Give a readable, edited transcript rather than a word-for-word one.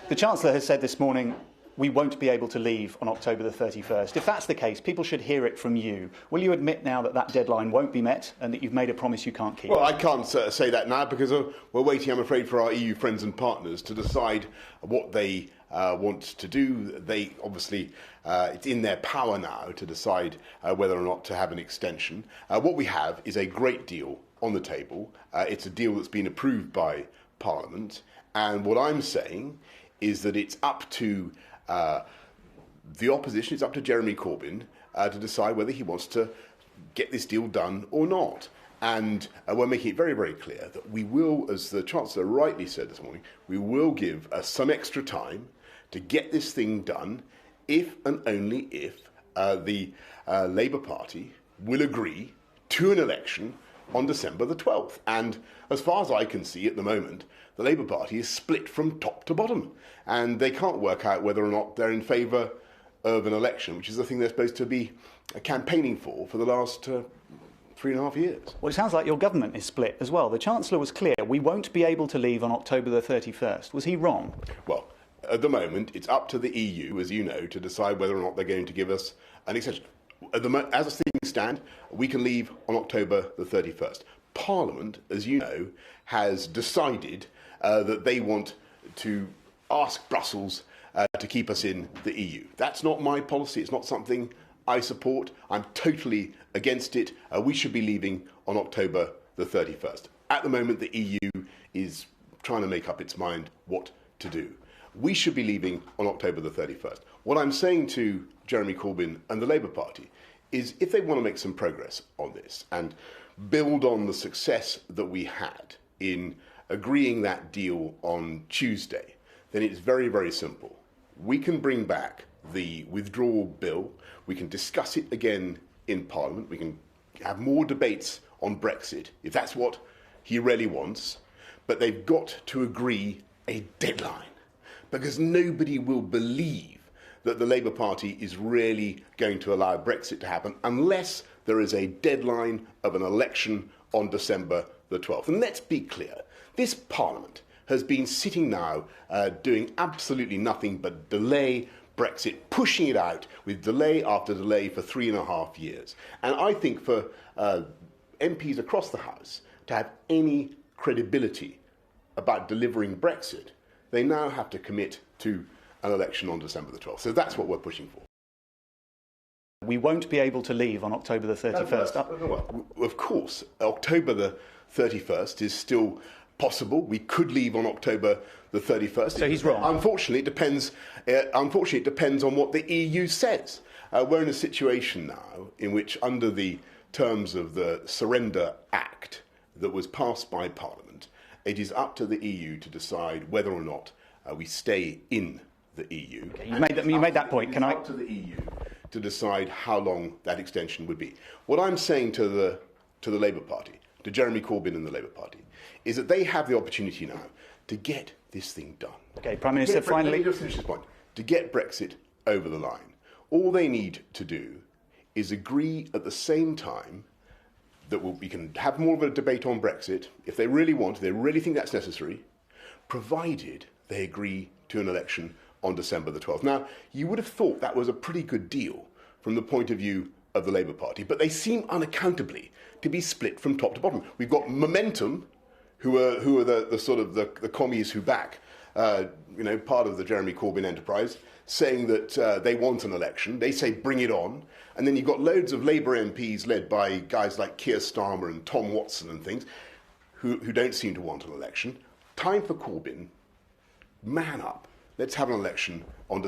The Chancellor has said this morning we won't be able to leave on October the 31st. If that's the case, people should hear it from you. Will you admit now that that deadline won't be met and that you've made a promise you can't keep? Well, I can't say that now because we're waiting, I'm afraid, for our EU friends and partners to decide what they want to do. They obviously, it's in their power now to decide whether or not to have an extension. What we have is a great deal on the table. It's a deal that's been approved by Parliament. And what I'm saying is that it's up to the opposition, it's up to Jeremy Corbyn to decide whether he wants to get this deal done or not. And we're making it very, very clear that we will, as the Chancellor rightly said this morning, we will give some extra time to get this thing done if and only if the Labour Party will agree to an election on December the 12th. And as far as I can see at the moment, the Labour Party is split from top to bottom. And they can't work out whether or not they're in favour of an election, which is the thing they're supposed to be campaigning for the last 3.5 years. Well, it sounds like your government is split as well. The Chancellor was clear, we won't be able to leave on October the 31st. Was he wrong? Well, at the moment, it's up to the EU, as you know, to decide whether or not they're going to give us an extension. As things stand, we can leave on October the 31st. Parliament, as you know, has decided that they want to ask Brussels to keep us in the EU. That's not my policy. It's not something I support. I'm totally against it. We should be leaving on October the 31st. At the moment, the EU is trying to make up its mind what to do. We should be leaving on October the 31st. What I'm saying to Jeremy Corbyn and the Labour Party is if they want to make some progress on this and build on the success that we had in agreeing that deal on Tuesday, then it's very, very simple. We can bring back the withdrawal bill. We can discuss it again in Parliament. We can have more debates on Brexit, if that's what he really wants. But they've got to agree a deadline, because nobody will believe that the Labour Party is really going to allow Brexit to happen unless there is a deadline of an election on December the 12th. And let's be clear, this Parliament has been sitting now doing absolutely nothing but delay Brexit, pushing it out with delay after delay for 3.5 years. And I think for MPs across the House to have any credibility about delivering Brexit, they now have to commit to an election on December the 12th. So that's what we're pushing for. We won't be able to leave on October the 31st. Well, of course, October the 31st is still possible. We could leave on October the 31st. So he's wrong. Unfortunately, it depends on what the EU says. We're in a situation now in which, under the terms of the Surrender Act that was passed by Parliament, it is up to the EU to decide whether or not we stay in the EU. Okay, you made that point. Can I? It's up to the EU to decide how long that extension would be. What I'm saying to the Labour Party, to Jeremy Corbyn and the Labour Party, is that they have the opportunity now to get this thing done. Okay, Prime Minister, finally. Let me just finish this point. To get Brexit over the line, all they need to do is agree at the same time that we can have more of a debate on Brexit, if they really want, if they really think that's necessary, provided they agree to an election on December the 12th. Now, you would have thought that was a pretty good deal from the point of view of the Labour Party, but they seem unaccountably to be split from top to bottom. We've got Momentum, who are the commies who back part of the Jeremy Corbyn enterprise, saying that they want an election. They say bring it on. And then you've got loads of Labour MPs led by guys like Keir Starmer and Tom Watson and things who don't seem to want an election. Time for Corbyn. Man up. Let's have an election on December.